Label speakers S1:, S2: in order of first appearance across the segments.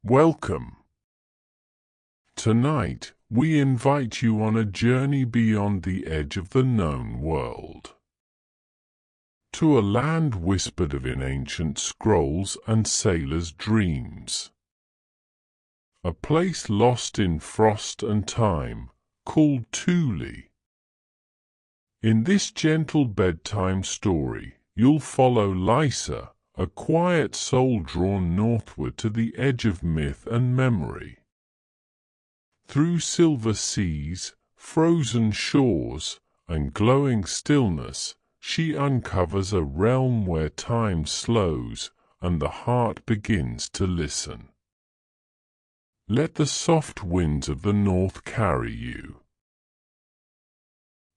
S1: Welcome. Tonight, we invite you on a journey beyond the edge of the known world, to a land whispered of in ancient scrolls and sailors' dreams. A place lost in frost and time, called Thule. In this gentle bedtime story, you'll follow Lysa, a quiet soul drawn northward to the edge of myth and memory. Through silver seas, frozen shores, and glowing stillness, she uncovers a realm where time slows and the heart begins to listen. Let the soft winds of the north carry you.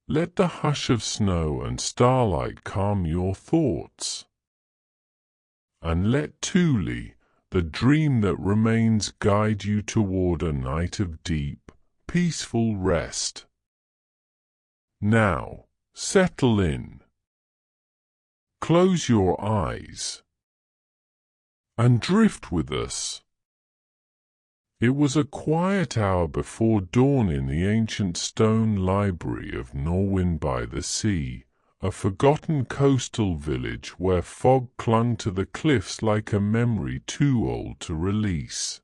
S1: Let the hush of snow and starlight calm your thoughts. And let Thule, the dream that remains, guide you toward a night of deep, peaceful rest. Now, settle in. Close your eyes and drift with us. It was a quiet hour before dawn in the ancient stone library of Norwin by the sea, a forgotten coastal village where fog clung to the cliffs like a memory too old to release.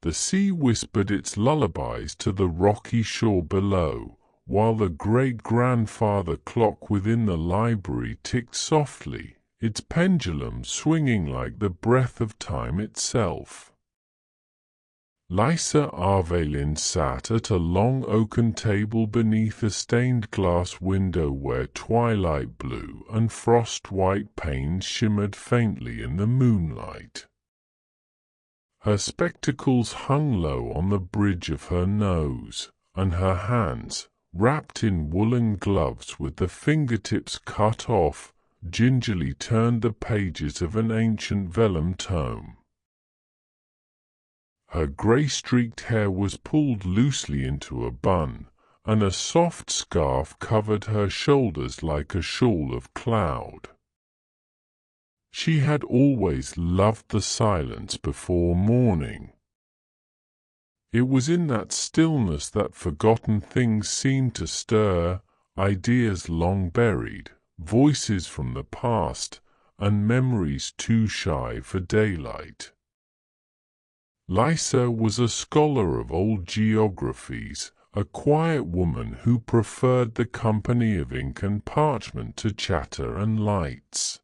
S1: The sea whispered its lullabies to the rocky shore below, while the great-grandfather clock within the library ticked softly, its pendulum swinging like the breath of time itself. Lysa Arvelin sat at a long oaken table beneath a stained-glass window where twilight blue and frost-white panes shimmered faintly in the moonlight. Her spectacles hung low on the bridge of her nose, and her hands, wrapped in woolen gloves with the fingertips cut off, gingerly turned the pages of an ancient vellum tome. Her grey-streaked hair was pulled loosely into a bun, and a soft scarf covered her shoulders like a shawl of cloud. She had always loved the silence before morning. It was in that stillness that forgotten things seemed to stir, ideas long buried, voices from the past, and memories too shy for daylight. Lysa was a scholar of old geographies, a quiet woman who preferred the company of ink and parchment to chatter and lights.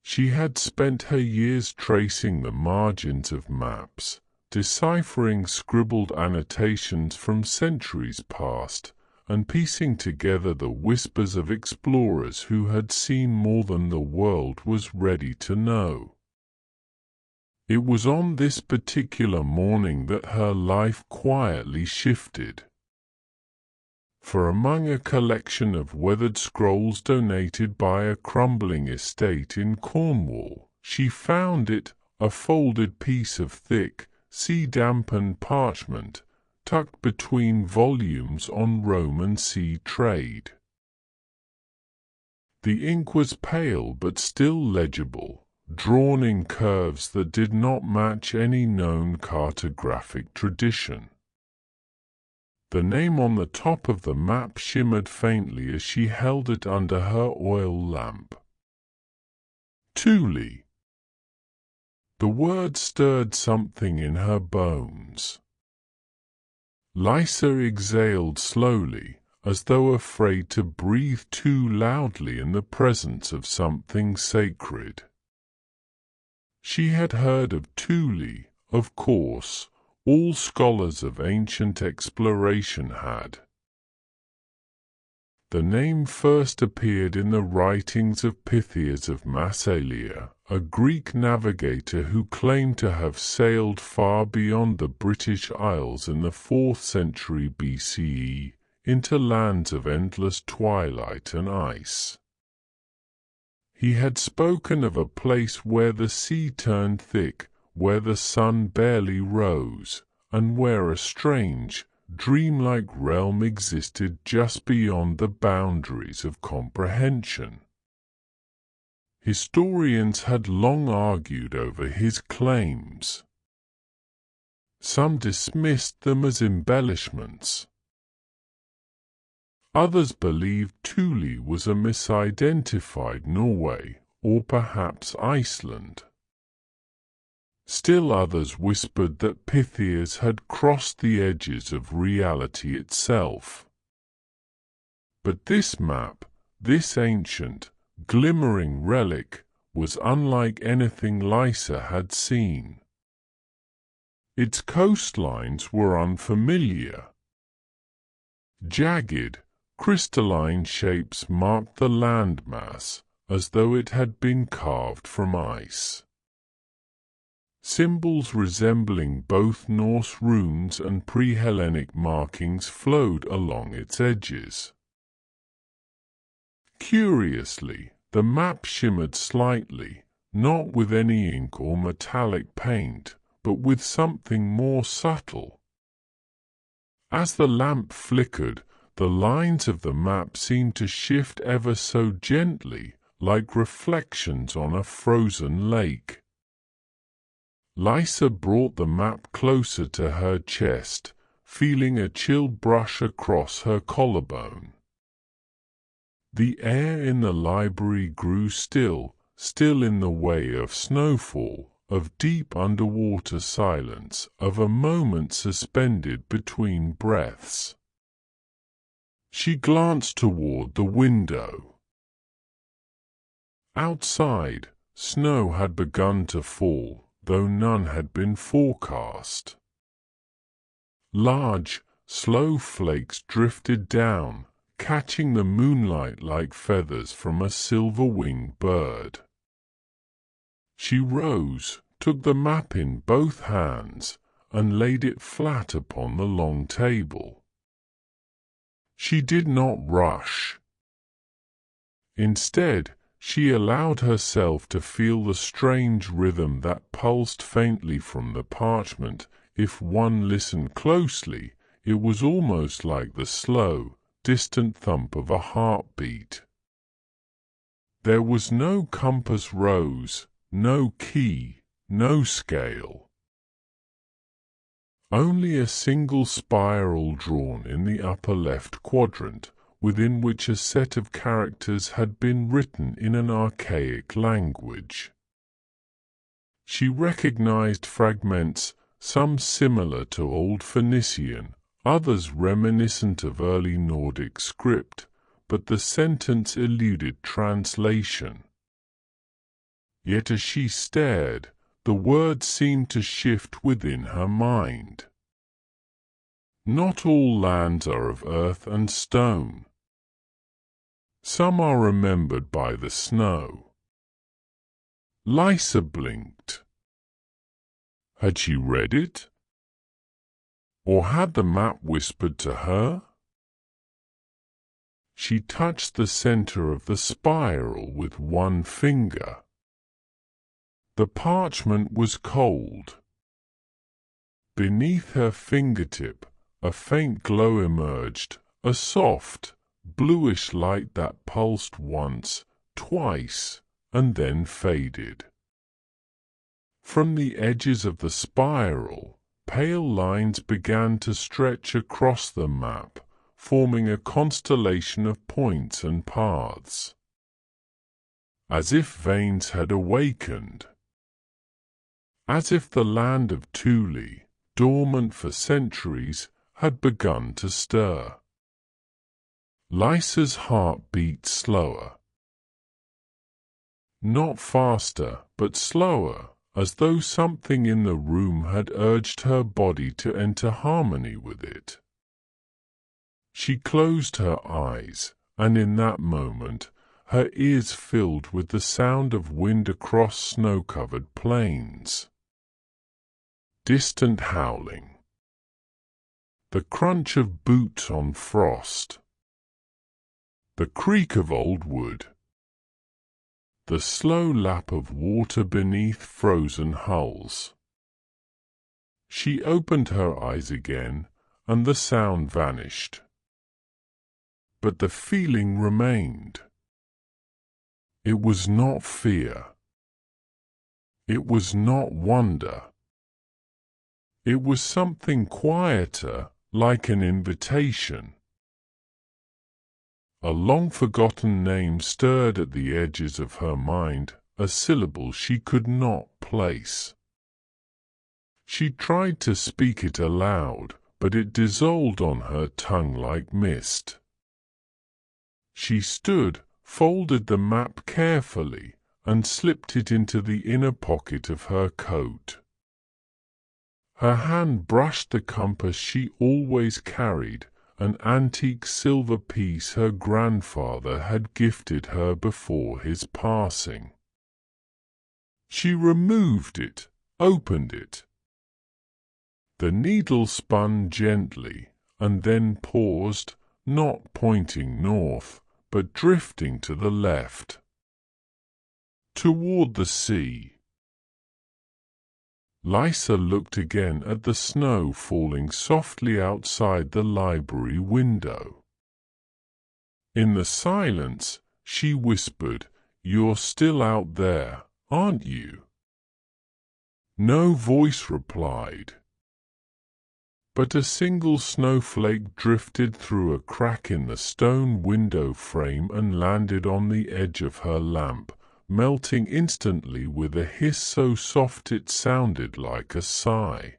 S1: She had spent her years tracing the margins of maps, deciphering scribbled annotations from centuries past, and piecing together the whispers of explorers who had seen more than the world was ready to know. It was on this particular morning that her life quietly shifted. For among a collection of weathered scrolls donated by a crumbling estate in Cornwall, she found it, a folded piece of thick, sea-dampened parchment, tucked between volumes on Roman sea trade. The ink was pale but still legible, drawn in curves that did not match any known cartographic tradition. The name on the top of the map shimmered faintly as she held it under her oil lamp. Thule. The word stirred something in her bones. Lysa exhaled slowly, as though afraid to breathe too loudly in the presence of something sacred. She had heard of Thule, of course, all scholars of ancient exploration had. The name first appeared in the writings of Pythias of Massalia, a Greek navigator who claimed to have sailed far beyond the British Isles in the 4th century BCE, into lands of endless twilight and ice. He had spoken of a place where the sea turned thick, where the sun barely rose, and where a strange, dreamlike realm existed just beyond the boundaries of comprehension. Historians had long argued over his claims. Some dismissed them as embellishments. Others believed Thule was a misidentified Norway, or perhaps Iceland. Still others whispered that Pythias had crossed the edges of reality itself. But this map, this ancient, glimmering relic, was unlike anything Lysa had seen. Its coastlines were unfamiliar. Jagged, crystalline shapes marked the landmass, as though it had been carved from ice. Symbols resembling both Norse runes and pre-Hellenic markings flowed along its edges. Curiously, the map shimmered slightly, not with any ink or metallic paint, but with something more subtle. As the lamp flickered, the lines of the map seemed to shift ever so gently, like reflections on a frozen lake. Lysa brought the map closer to her chest, feeling a chill brush across her collarbone. The air in the library grew still in the way of snowfall, of deep underwater silence, of a moment suspended between breaths. She glanced toward the window. Outside, snow had begun to fall, though none had been forecast. Large, slow flakes drifted down, catching the moonlight like feathers from a silver-winged bird. She rose, took the map in both hands, and laid it flat upon the long table. She did not rush. Instead, she allowed herself to feel the strange rhythm that pulsed faintly from the parchment. If one listened closely, it was almost like the slow, distant thump of a heartbeat. There was no compass rose, no key, no scale. Only a single spiral drawn in the upper left quadrant, within which a set of characters had been written in an archaic language. She recognized fragments, some similar to Old Phoenician, others reminiscent of early Nordic script, but the sentence eluded translation. Yet as she stared, the words seemed to shift within her mind. Not all lands are of earth and stone. Some are remembered by the snow. Lysa blinked. Had she read it? Or had the map whispered to her? She touched the center of the spiral with one finger. The parchment was cold. Beneath her fingertip, a faint glow emerged, a soft, bluish light that pulsed once, twice, and then faded. From the edges of the spiral, pale lines began to stretch across the map, forming a constellation of points and paths. As if veins had awakened. As if the land of Thule, dormant for centuries, had begun to stir. Lysa's heart beat slower. Not faster, but slower, as though something in the room had urged her body to enter harmony with it. She closed her eyes, and in that moment, her ears filled with the sound of wind across snow-covered plains. Distant howling. The crunch of boots on frost. The creak of old wood. The slow lap of water beneath frozen hulls. She opened her eyes again, and the sound vanished. But the feeling remained. It was not fear. It was not wonder. It was something quieter, like an invitation. A long-forgotten name stirred at the edges of her mind, a syllable she could not place. She tried to speak it aloud, but it dissolved on her tongue like mist. She stood, folded the map carefully, and slipped it into the inner pocket of her coat. Her hand brushed the compass she always carried, an antique silver piece her grandfather had gifted her before his passing. She removed it, opened it. The needle spun gently, and then paused, not pointing north, but drifting to the left, toward the sea. Lysa looked again at the snow falling softly outside the library window. In the silence, she whispered, "You're still out there, aren't you?" No voice replied, but a single snowflake drifted through a crack in the stone window frame and landed on the edge of her lamp, melting instantly with a hiss so soft it sounded like a sigh.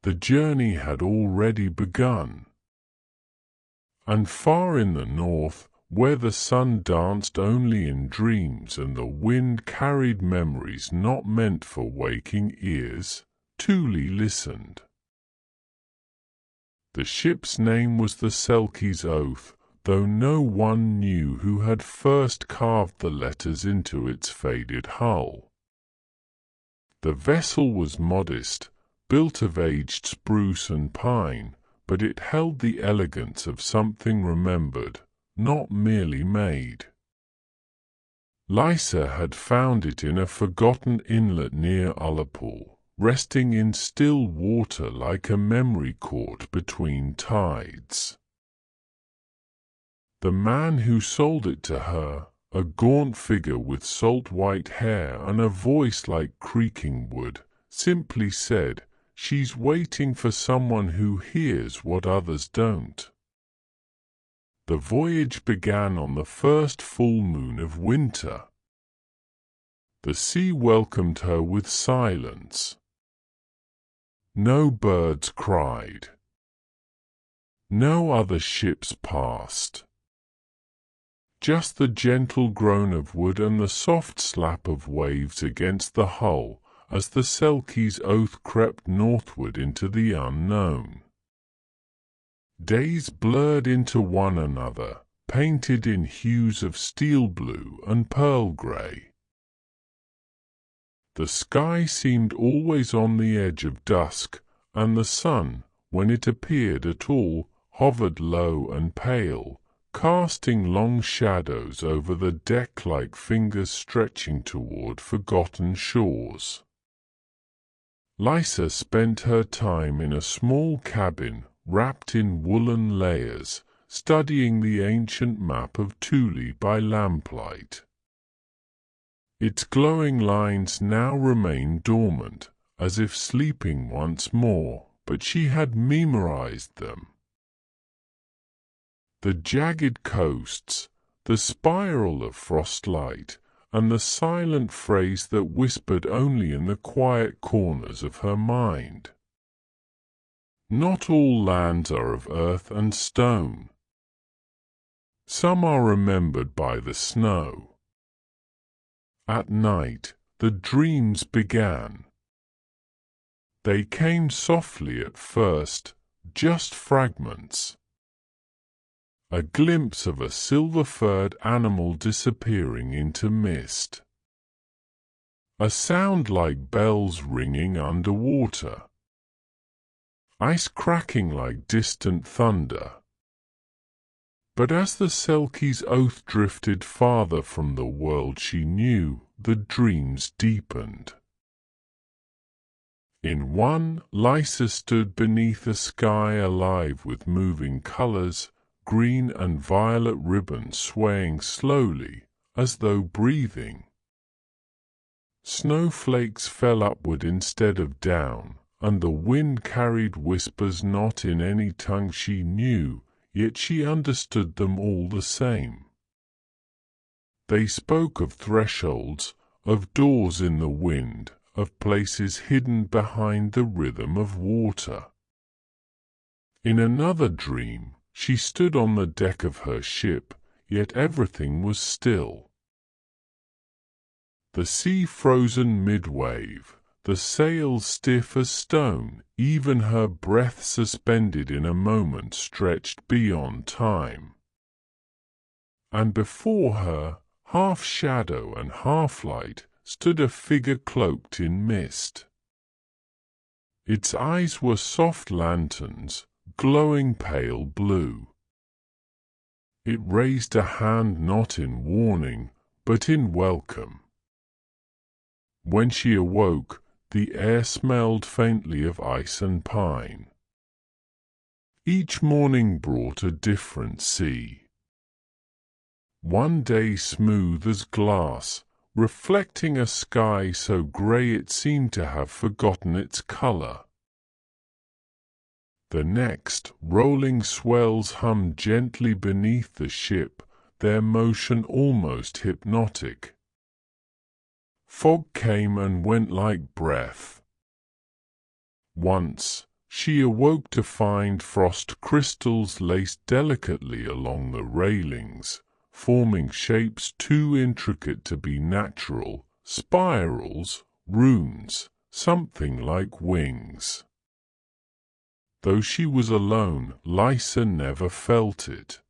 S1: The journey had already begun. And far in the north, where the sun danced only in dreams and the wind carried memories not meant for waking ears, Thule listened. The ship's name was the Selkie's Oath, though no one knew who had first carved the letters into its faded hull. The vessel was modest, built of aged spruce and pine, but it held the elegance of something remembered, not merely made. Lysa had found it in a forgotten inlet near Ullapool, resting in still water like a memory caught between tides. The man who sold it to her, a gaunt figure with salt-white hair and a voice like creaking wood, simply said, "She's waiting for someone who hears what others don't." The voyage began on the first full moon of winter. The sea welcomed her with silence. No birds cried. No other ships passed. Just the gentle groan of wood and the soft slap of waves against the hull as the Selkie's Oath crept northward into the unknown. Days blurred into one another, painted in hues of steel blue and pearl grey. The sky seemed always on the edge of dusk, and the sun, when it appeared at all, hovered low and pale, casting long shadows over the deck like fingers stretching toward forgotten shores. Lysa spent her time in a small cabin wrapped in woolen layers, studying the ancient map of Thule by lamplight. Its glowing lines now remained dormant, as if sleeping once more, but she had memorized them. The jagged coasts, the spiral of frostlight, and the silent phrase that whispered only in the quiet corners of her mind. Not all lands are of earth and stone. Some are remembered by the snow. At night, the dreams began. They came softly at first, just fragments. A glimpse of a silver-furred animal disappearing into mist. A sound like bells ringing underwater. Ice cracking like distant thunder. But as the Selkie's Oath drifted farther from the world she knew, the dreams deepened. In one, Lysa stood beneath a sky alive with moving colors, green and violet ribbons swaying slowly, as though breathing. Snowflakes fell upward instead of down, and the wind carried whispers not in any tongue she knew, yet she understood them all the same. They spoke of thresholds, of doors in the wind, of places hidden behind the rhythm of water. In another dream, she stood on the deck of her ship, yet everything was still. The sea frozen mid-wave, the sails stiff as stone, even her breath suspended in a moment stretched beyond time. And before her, half shadow and half light, stood a figure cloaked in mist. Its eyes were soft lanterns, glowing pale blue. It raised a hand not in warning, but in welcome. When she awoke, the air smelled faintly of ice and pine. Each morning brought a different sea. One day smooth as glass, reflecting a sky so grey it seemed to have forgotten its colour. The next, rolling swells hummed gently beneath the ship, their motion almost hypnotic. Fog came and went like breath. Once, she awoke to find frost crystals laced delicately along the railings, forming shapes too intricate to be natural, spirals, runes, something like wings. Though she was alone, Lysa never felt it.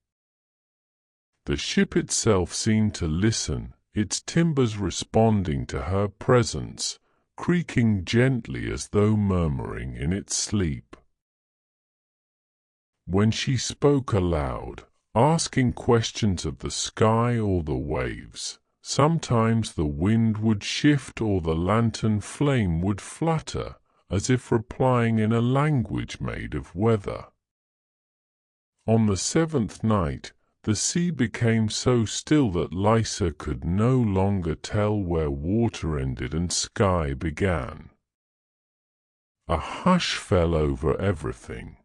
S1: The ship itself seemed to listen, its timbers responding to her presence, creaking gently as though murmuring in its sleep. When she spoke aloud, asking questions of the sky or the waves, sometimes the wind would shift or the lantern flame would flutter, as if replying in a language made of weather. On the seventh night, the sea became so still that Lysa could no longer tell where water ended and sky began. A hush fell over everything.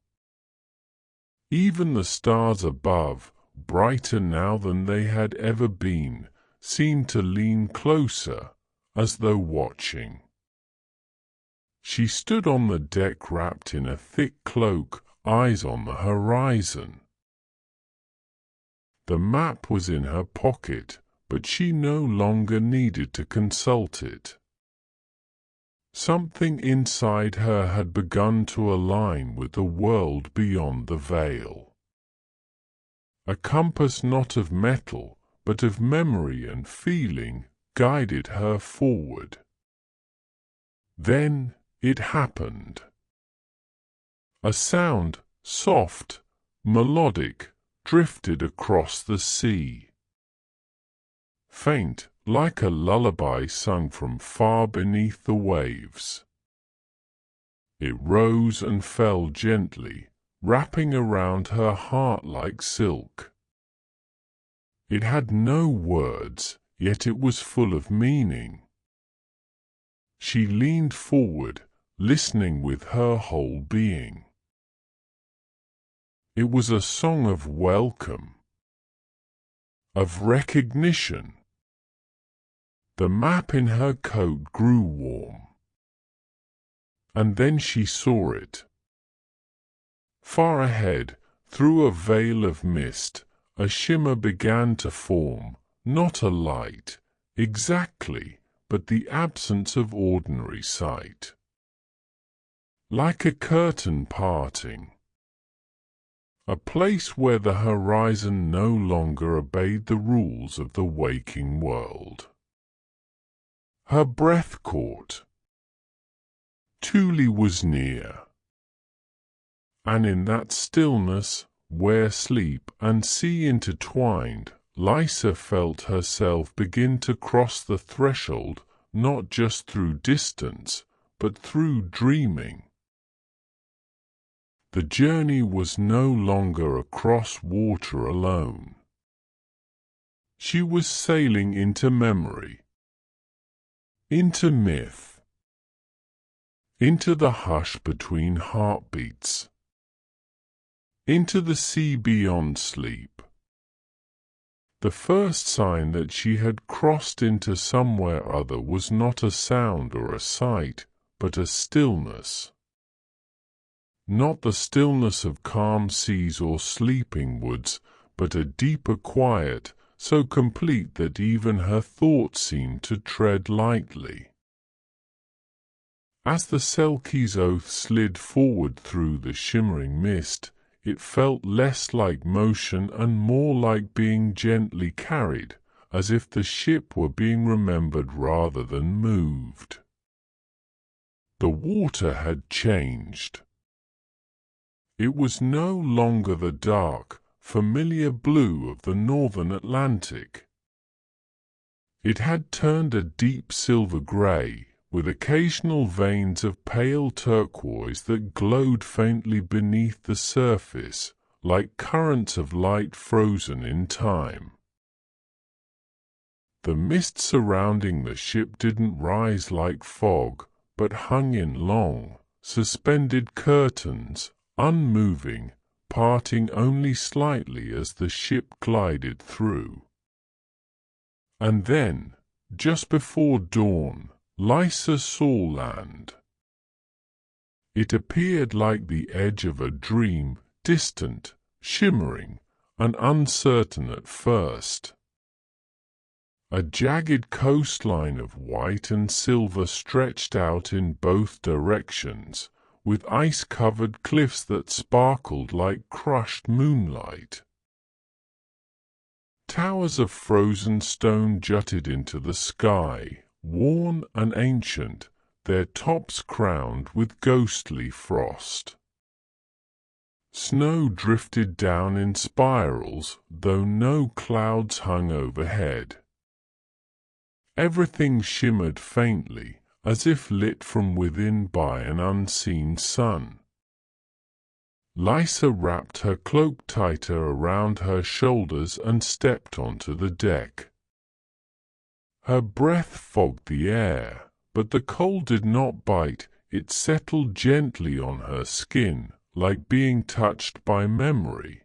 S1: Even the stars above, brighter now than they had ever been, seemed to lean closer, as though watching. She stood on the deck wrapped in a thick cloak, eyes on the horizon. The map was in her pocket, but she no longer needed to consult it. Something inside her had begun to align with the world beyond the veil. A compass not of metal, but of memory and feeling, guided her forward. Then it happened. A sound, soft, melodic, drifted across the sea. Faint, like a lullaby sung from far beneath the waves. It rose and fell gently, wrapping around her heart like silk. It had no words, yet it was full of meaning. She leaned forward, listening with her whole being. It was a song of welcome, of recognition. The map in her coat grew warm. And then she saw it. Far ahead, through a veil of mist, a shimmer began to form, not a light, exactly, but the absence of ordinary sight. Like a curtain parting. A place where the horizon no longer obeyed the rules of the waking world. Her breath caught. Thule was near. And in that stillness, where sleep and sea intertwined, Lysa felt herself begin to cross the threshold, not just through distance, but through dreaming. The journey was no longer across water alone. She was sailing into memory, into myth, into the hush between heartbeats, into the sea beyond sleep. The first sign that she had crossed into somewhere other was not a sound or a sight, but a stillness. Not the stillness of calm seas or sleeping woods, but a deeper quiet, so complete that even her thoughts seemed to tread lightly. As the Selkie's oath slid forward through the shimmering mist, it felt less like motion and more like being gently carried, as if the ship were being remembered rather than moved. The water had changed. It was no longer the dark, familiar blue of the northern Atlantic. It had turned a deep silver grey, with occasional veins of pale turquoise that glowed faintly beneath the surface, like currents of light frozen in time. The mist surrounding the ship didn't rise like fog, but hung in long, suspended curtains, unmoving, parting only slightly as the ship glided through. And then, just before dawn, Lysa saw land. It appeared like the edge of a dream, distant, shimmering, and uncertain at first. A jagged coastline of white and silver stretched out in both directions, with ice-covered cliffs that sparkled like crushed moonlight. Towers of frozen stone jutted into the sky, worn and ancient, their tops crowned with ghostly frost. Snow drifted down in spirals, though no clouds hung overhead. Everything shimmered faintly, as if lit from within by an unseen sun. Lysa wrapped her cloak tighter around her shoulders and stepped onto the deck. Her breath fogged the air, but the cold did not bite, it settled gently on her skin, like being touched by memory.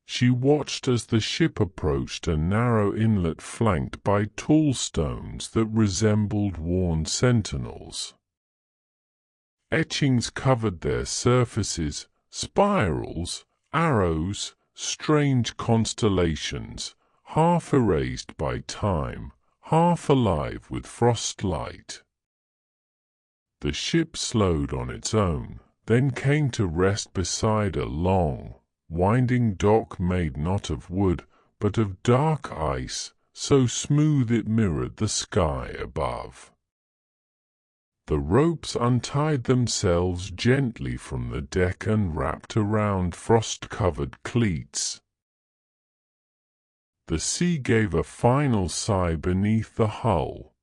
S1: She watched as the ship approached a narrow inlet flanked by tall stones that resembled worn sentinels. Etchings covered their surfaces, spirals, arrows, strange constellations, half erased by time, half alive with frostlight. The ship slowed on its own, then came to rest beside a long, winding dock made not of wood, but of dark ice, so smooth it mirrored the sky above. The ropes untied themselves gently from the deck and wrapped around frost-covered cleats. The sea gave a final sigh beneath the hull.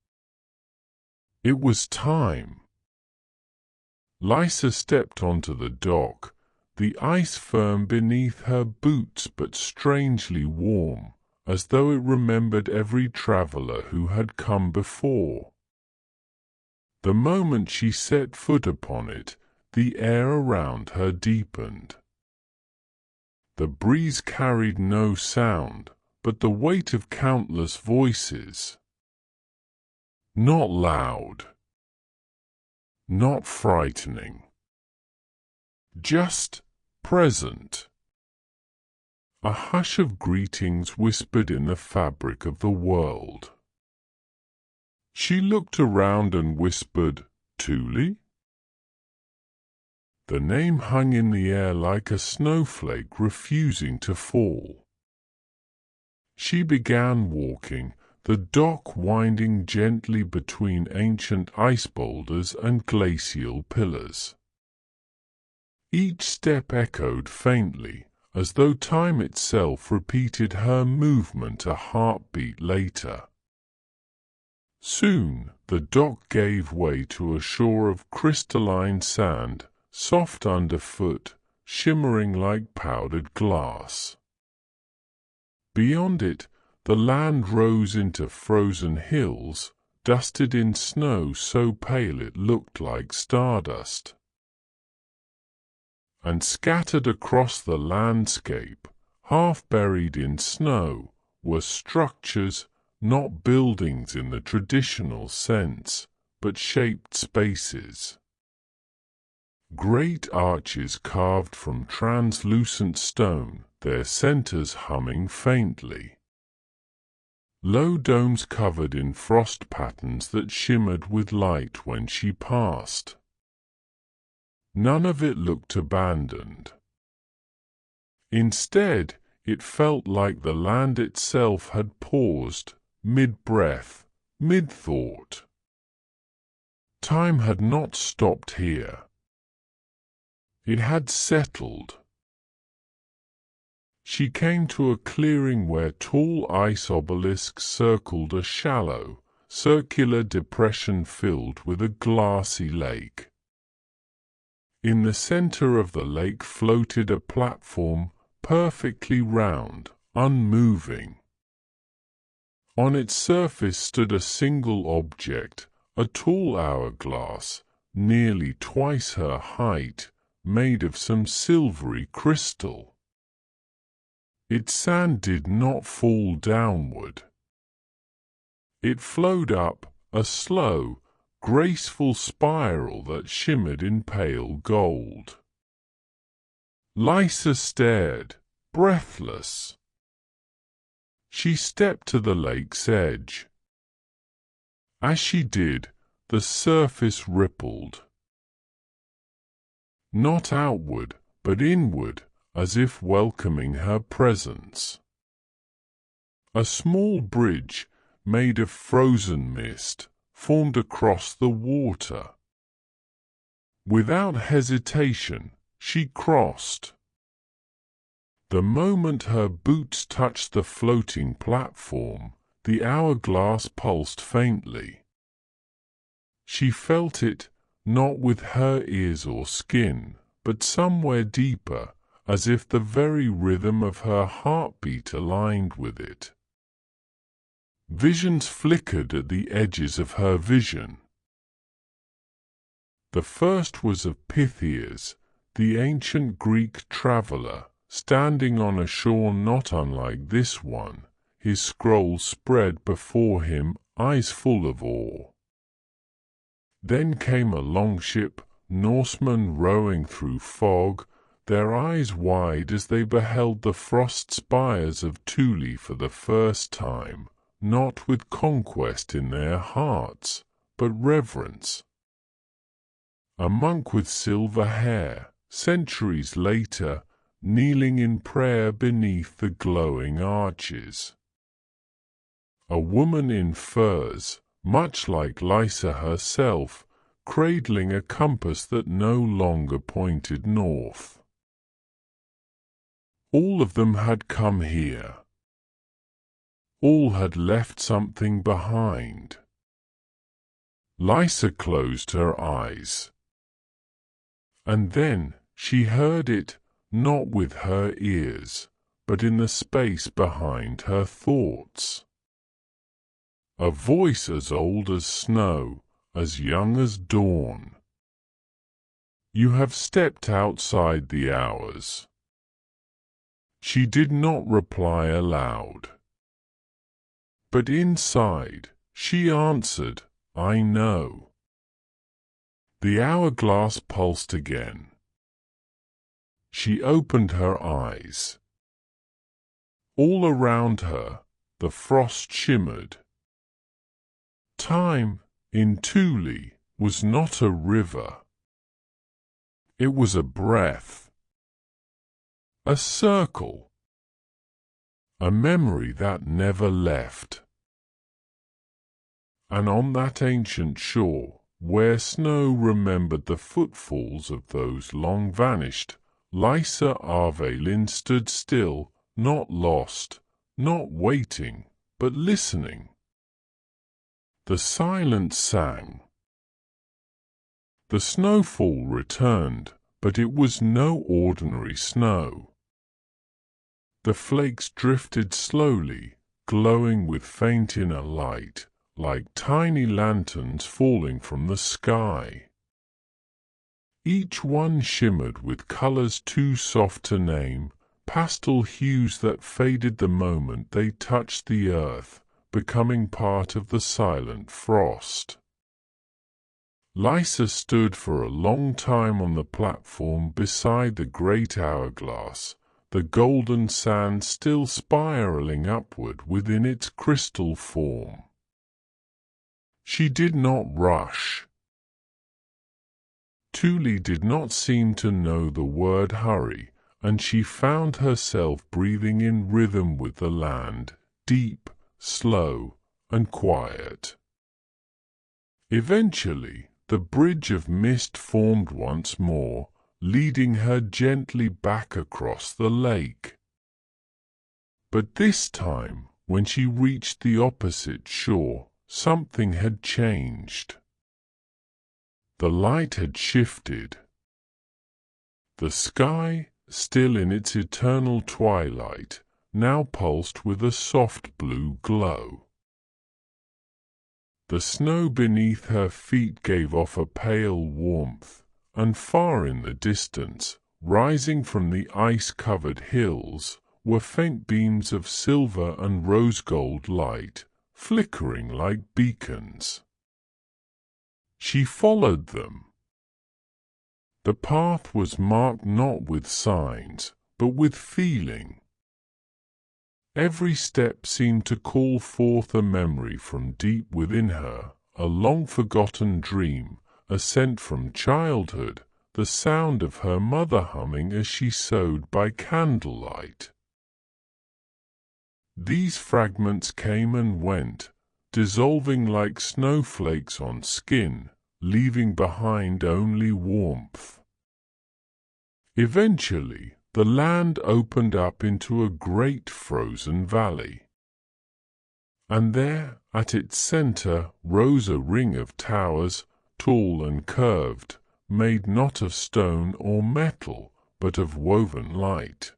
S1: It was time. Lysa stepped onto the dock, the ice firm beneath her boots but strangely warm, as though it remembered every traveler who had come before. The moment she set foot upon it, the air around her deepened. The breeze carried no sound, but the weight of countless voices. Not loud, not frightening, just present. A hush of greetings whispered in the fabric of the world. She looked around and whispered, "Thule?" The name hung in the air like a snowflake refusing to fall. She began walking, the dock winding gently between ancient ice boulders and glacial pillars. Each step echoed faintly, as though time itself repeated her movement a heartbeat later. Soon the dock gave way to a shore of crystalline sand, soft underfoot, shimmering like powdered glass. Beyond it, the land rose into frozen hills, dusted in snow so pale it looked like stardust. And scattered across the landscape, half buried in snow, were structures, not buildings in the traditional sense, but shaped spaces. Great arches carved from translucent stone, their centers humming faintly. Low domes covered in frost patterns that shimmered with light when she passed. None of it looked abandoned. Instead, it felt like the land itself had paused, mid-breath, mid-thought. Time had not stopped here. It had settled. She came to a clearing where tall ice obelisks circled a shallow, circular depression filled with a glassy lake. In the center of the lake floated a platform, perfectly round, unmoving. On its surface stood a single object, a tall hourglass, nearly twice her height, made of some silvery crystal. Its sand did not fall downward. It flowed up, a slow, graceful spiral that shimmered in pale gold. Lysa stared, breathless. She stepped to the lake's edge. As she did, the surface rippled. Not outward, but inward, as if welcoming her presence. A small bridge, made of frozen mist, formed across the water. Without hesitation, she crossed. The moment her boots touched the floating platform, the hourglass pulsed faintly. She felt it, not with her ears or skin, but somewhere deeper, as if the very rhythm of her heartbeat aligned with it. Visions flickered at the edges of her vision. The first was of Pythias, the ancient Greek traveller, standing on a shore not unlike this one, his scroll spread before him, eyes full of awe. Then came a longship, Norsemen rowing through fog, their eyes wide as they beheld the frost spires of Thule for the first time, not with conquest in their hearts, but reverence. A monk with silver hair, centuries later, kneeling in prayer beneath the glowing arches. A woman in furs, much like Lysa herself, cradling a compass that no longer pointed north. All of them had come here. All had left something behind. Lysa closed her eyes. And then she heard it, not with her ears, but in the space behind her thoughts. A voice as old as snow, as young as dawn. You have stepped outside the hours. She did not reply aloud. But inside, she answered, I know. The hourglass pulsed again. She opened her eyes. All around her, the frost shimmered. Time, in Thule, was not a river. It was a breath. A circle. A memory that never left. And on that ancient shore, where snow remembered the footfalls of those long vanished, Lysa Arvalin stood still, not lost, not waiting, but listening. The silence sang. The snowfall returned, but it was no ordinary snow. The flakes drifted slowly, glowing with faint inner light, like tiny lanterns falling from the sky. Each one shimmered with colors too soft to name, pastel hues that faded the moment they touched the earth, becoming part of the silent frost. Lysa stood for a long time on the platform beside the great hourglass, the golden sand still spiraling upward within its crystal form. She did not rush. Thule did not seem to know the word hurry, and she found herself breathing in rhythm with the land, deep, slow, and quiet. Eventually, the bridge of mist formed once more, leading her gently back across the lake. But this time, when she reached the opposite shore, something had changed. The light had shifted. The sky, still in its eternal twilight, now pulsed with a soft blue glow. The snow beneath her feet gave off a pale warmth, and far in the distance, rising from the ice-covered hills, were faint beams of silver and rose-gold light, flickering like beacons. She followed them. The path was marked not with signs, but with feeling. Every step seemed to call forth a memory from deep within her, a long-forgotten dream, a scent from childhood, the sound of her mother humming as she sewed by candlelight. These fragments came and went, dissolving like snowflakes on skin, leaving behind only warmth. Eventually, the land opened up into a great frozen valley. And there, at its center, rose a ring of towers, tall and curved, made not of stone or metal, but of woven light.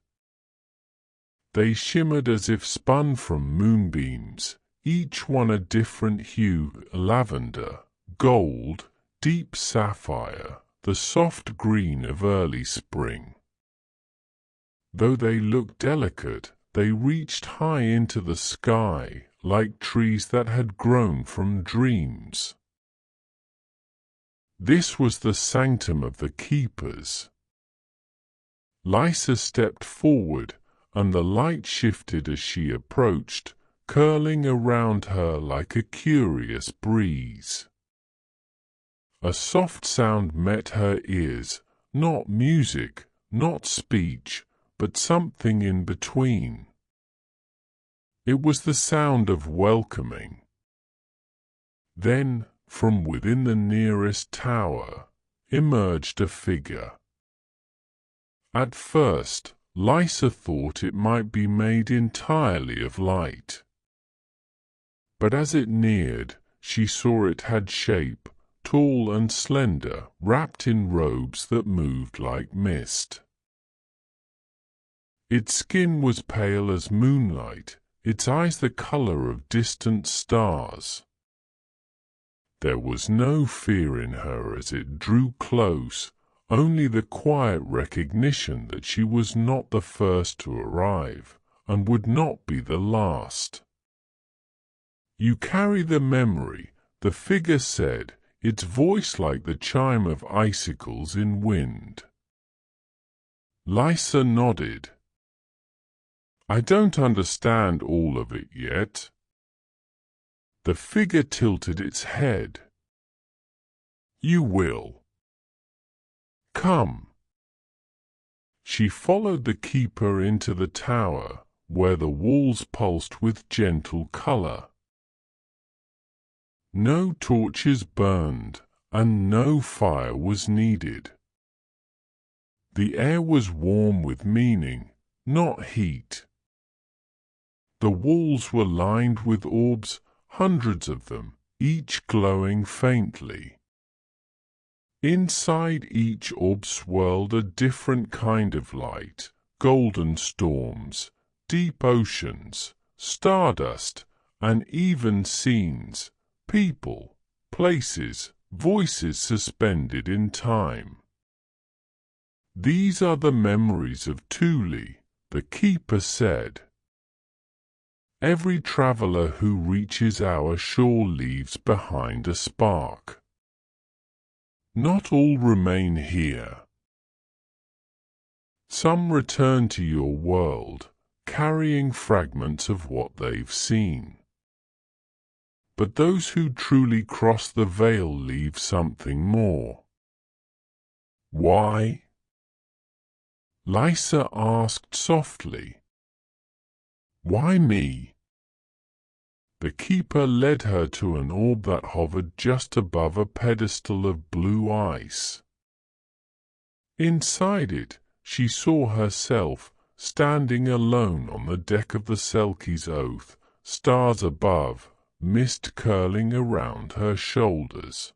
S1: They shimmered as if spun from moonbeams, each one a different hue: lavender, gold, deep sapphire, the soft green of early spring. Though they looked delicate, they reached high into the sky, like trees that had grown from dreams. This was the sanctum of the keepers. Lysa stepped forward, and the light shifted as she approached, curling around her like a curious breeze. A soft sound met her ears, not music, not speech, but something in between. It was the sound of welcoming. Then, from within the nearest tower, emerged a figure. At first, Lysa thought it might be made entirely of light. But as it neared, she saw it had shape, tall and slender, wrapped in robes that moved like mist. Its skin was pale as moonlight, its eyes the color of distant stars. There was no fear in her as it drew close, only the quiet recognition that she was not the first to arrive, and would not be the last. "You carry the memory," the figure said, its voice like the chime of icicles in wind. Lysa nodded. "I don't understand all of it yet." The figure tilted its head. "You will. Come." She followed the keeper into the tower, where the walls pulsed with gentle color. No torches burned, and no fire was needed. The air was warm with meaning, not heat. The walls were lined with orbs, hundreds of them, each glowing faintly. Inside each orb swirled a different kind of light, golden storms, deep oceans, stardust, and even scenes, people, places, voices suspended in time. These are the memories of Thule, the keeper said. Every traveler who reaches our shore leaves behind a spark. Not all remain here. Some return to your world, carrying fragments of what they've seen. But those who truly cross the veil leave something more. Why? Lysa asked softly. Why me? The keeper led her to an orb that hovered just above a pedestal of blue ice. Inside it, she saw herself, standing alone on the deck of the Selkie's Oath, stars above, mist curling around her shoulders.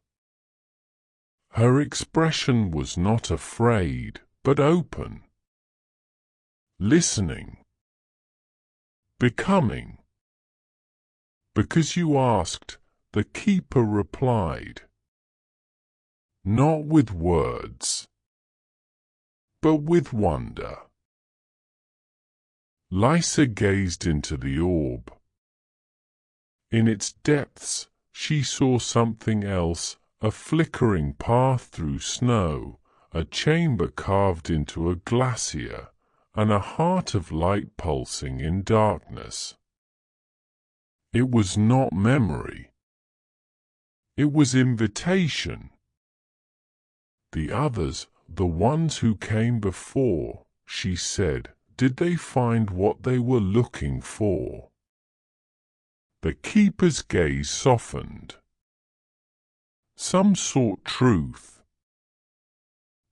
S1: Her expression was not afraid, but open. Listening. Becoming. Because you asked, the keeper replied. Not with words, but with wonder. Lysa gazed into the orb. In its depths, she saw something else, a flickering path through snow, a chamber carved into a glacier, and a heart of light pulsing in darkness. It was not memory. It was invitation. The others, the ones who came before, she said, did they find what they were looking for? The keeper's gaze softened. Some sought truth.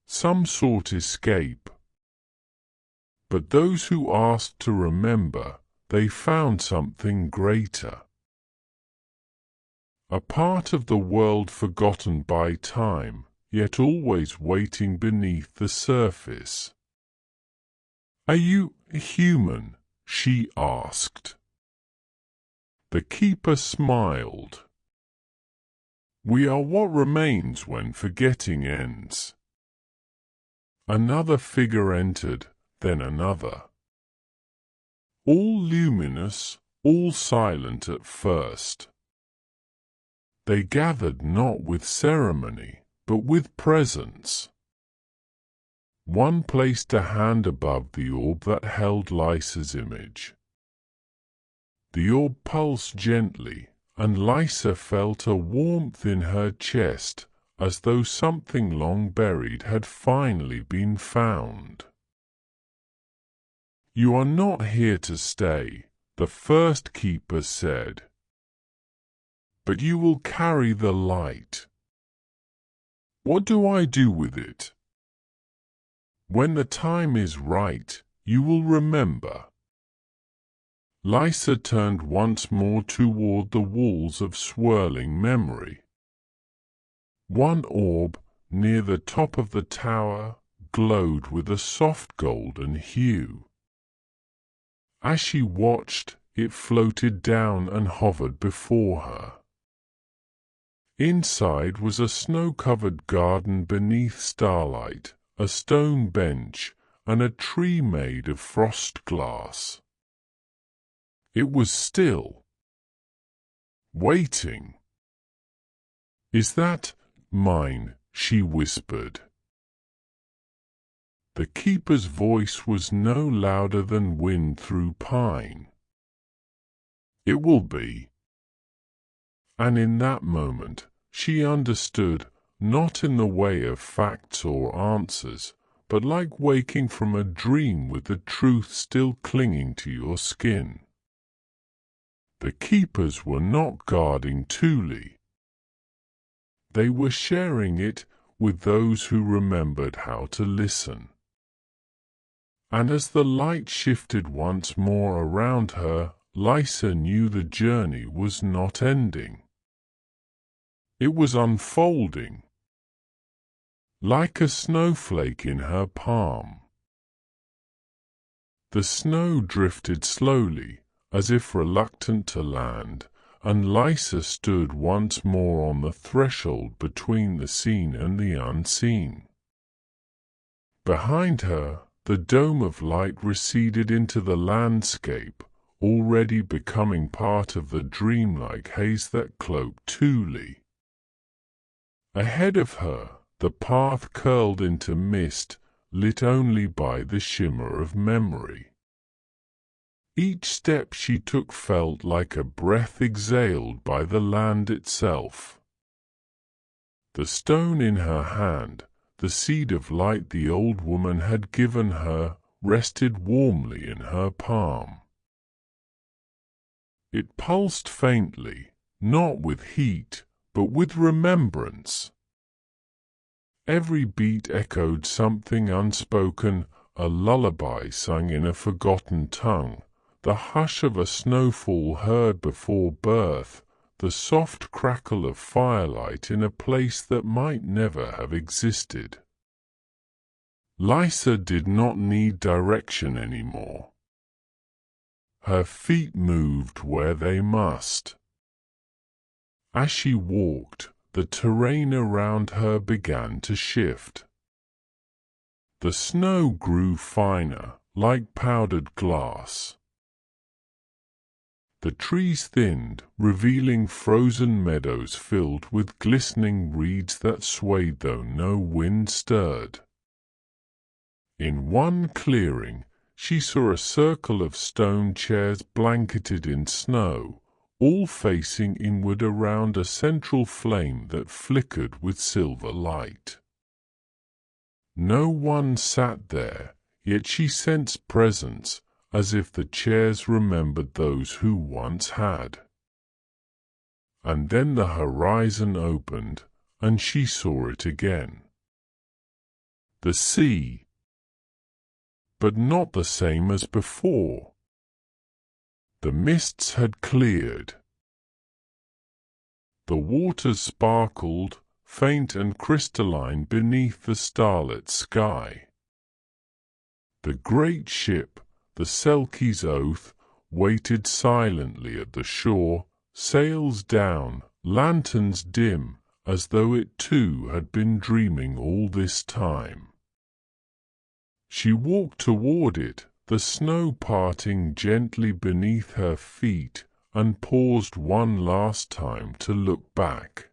S1: Some sought escape. But those who asked to remember, they found something greater. A part of the world forgotten by time, yet always waiting beneath the surface. Are you human? She asked. The keeper smiled. We are what remains when forgetting ends. Another figure entered, then another. All luminous, all silent at first. They gathered not with ceremony, but with presence. One placed a hand above the orb that held Lysa's image. The orb pulsed gently, and Lysa felt a warmth in her chest, as though something long buried had finally been found. You are not here to stay, the first keeper said. But you will carry the light. What do I do with it? When the time is right, you will remember. Lysa turned once more toward the walls of swirling memory. One orb, near the top of the tower, glowed with a soft golden hue. As she watched, it floated down and hovered before her. Inside was a snow-covered garden beneath starlight, a stone bench, and a tree made of frost glass. It was still. Waiting. Is that mine? She whispered. The keeper's voice was no louder than wind through pine. It will be. And in that moment, she understood, not in the way of facts or answers, but like waking from a dream with the truth still clinging to your skin. The keepers were not guarding Thule. They were sharing it with those who remembered how to listen. And as the light shifted once more around her, Lysa knew the journey was not ending. It was unfolding, like a snowflake in her palm. The snow drifted slowly, as if reluctant to land, and Lysa stood once more on the threshold between the seen and the unseen. Behind her, the dome of light receded into the landscape, already becoming part of the dreamlike haze that cloaked Thule. Ahead of her, the path curled into mist, lit only by the shimmer of memory. Each step she took felt like a breath exhaled by the land itself. The stone in her hand, the seed of light the old woman had given her, rested warmly in her palm. It pulsed faintly, not with heat, but with remembrance. Every beat echoed something unspoken, a lullaby sung in a forgotten tongue, the hush of a snowfall heard before birth, the soft crackle of firelight in a place that might never have existed. Lysa did not need direction anymore. Her feet moved where they must. As she walked, the terrain around her began to shift. The snow grew finer, like powdered glass. The trees thinned, revealing frozen meadows filled with glistening reeds that swayed though no wind stirred. In one clearing, she saw a circle of stone chairs blanketed in snow, all facing inward around a central flame that flickered with silver light. No one sat there, yet she sensed presence, as if the chairs remembered those who once had. And then the horizon opened, and she saw it again. The sea, but not the same as before. The mists had cleared. The waters sparkled, faint and crystalline beneath the starlit sky. The great ship, the Selkie's Oath, waited silently at the shore, sails down, lanterns dim, as though it too had been dreaming all this time. She walked toward it, the snow parting gently beneath her feet, and paused one last time to look back.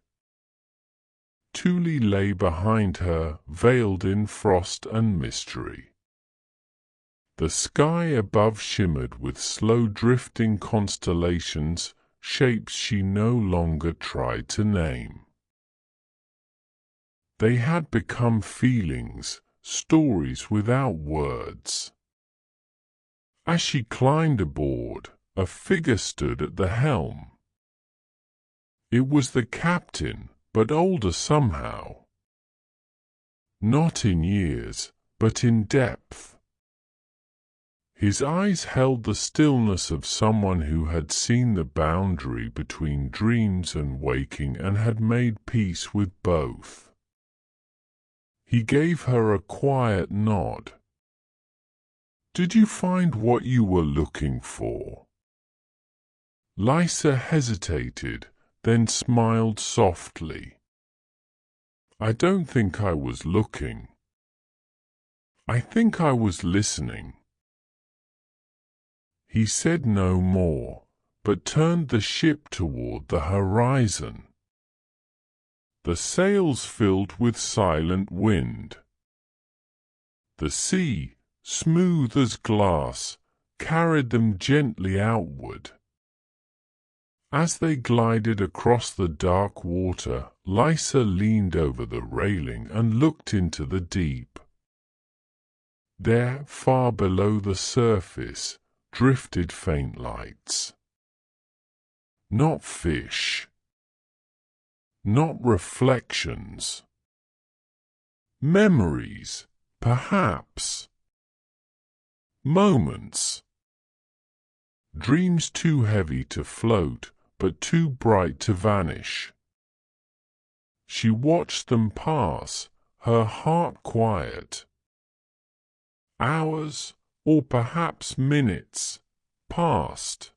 S1: Thule lay behind her, veiled in frost and mystery. The sky above shimmered with slow drifting constellations, shapes she no longer tried to name. They had become feelings, stories without words. As she climbed aboard, a figure stood at the helm. It was the captain, but older somehow. Not in years, but in depth. His eyes held the stillness of someone who had seen the boundary between dreams and waking and had made peace with both. He gave her a quiet nod. "Did you find what you were looking for?" Lysa hesitated, then smiled softly. "I don't think I was looking. I think I was listening." He said no more, but turned the ship toward the horizon. The sails filled with silent wind. The sea, smooth as glass, carried them gently outward. As they glided across the dark water, Lysa leaned over the railing and looked into the deep. There, far below the surface, drifted faint lights. Not fish. Not reflections. Memories, perhaps. Moments. Dreams too heavy to float, but too bright to vanish. She watched them pass, her heart quiet. Hours, or perhaps minutes, passed.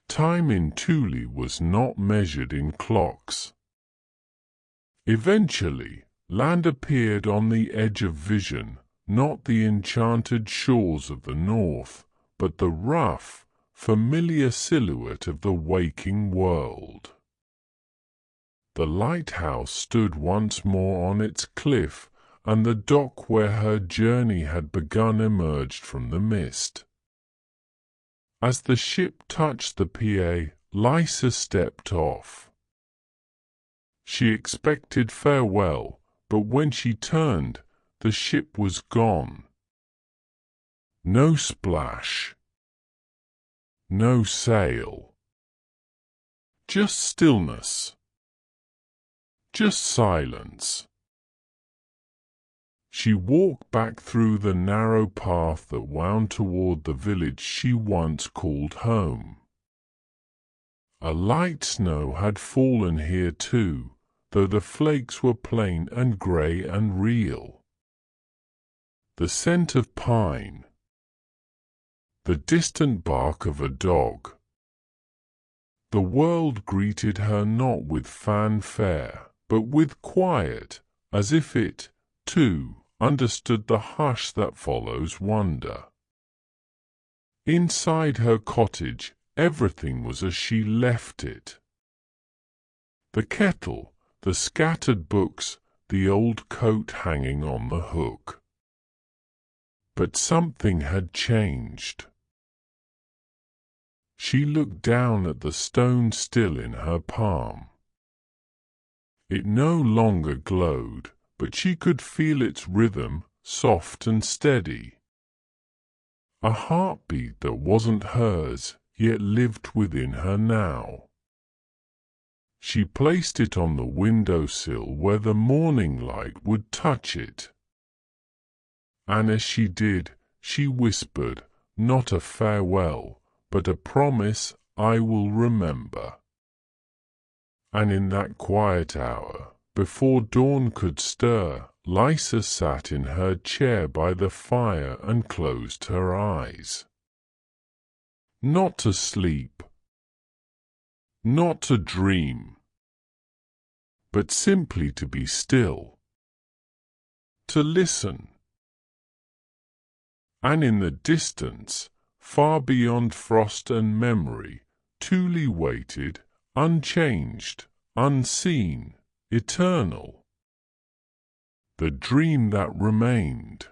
S1: Time in Thule was not measured in clocks. Eventually, land appeared on the edge of vision, not the enchanted shores of the north, but the rough, familiar silhouette of the waking world. The lighthouse stood once more on its cliff, and the dock where her journey had begun emerged from the mist. As the ship touched the pier, Lysa stepped off. She expected farewell, but when she turned, the ship was gone. No splash. No sail. Just stillness. Just silence. She walked back through the narrow path that wound toward the village she once called home. A light snow had fallen here too, though the flakes were plain and grey and real. The scent of pine. The distant bark of a dog. The world greeted her not with fanfare, but with quiet, as if it, too, understood the hush that follows wonder. Inside her cottage, everything was as she left it. The kettle, the scattered books, the old coat hanging on the hook. But something had changed. She looked down at the stone still in her palm. It no longer glowed, but she could feel its rhythm, soft and steady. A heartbeat that wasn't hers, yet lived within her now. She placed it on the windowsill where the morning light would touch it. And as she did, she whispered, not a farewell, but a promise I will remember. And in that quiet hour, before dawn could stir, Lysa sat in her chair by the fire and closed her eyes. Not to sleep, not to dream, but simply to be still, to listen. And in the distance, far beyond frost and memory, Thule waited, unchanged, unseen, eternal. The dream that remained.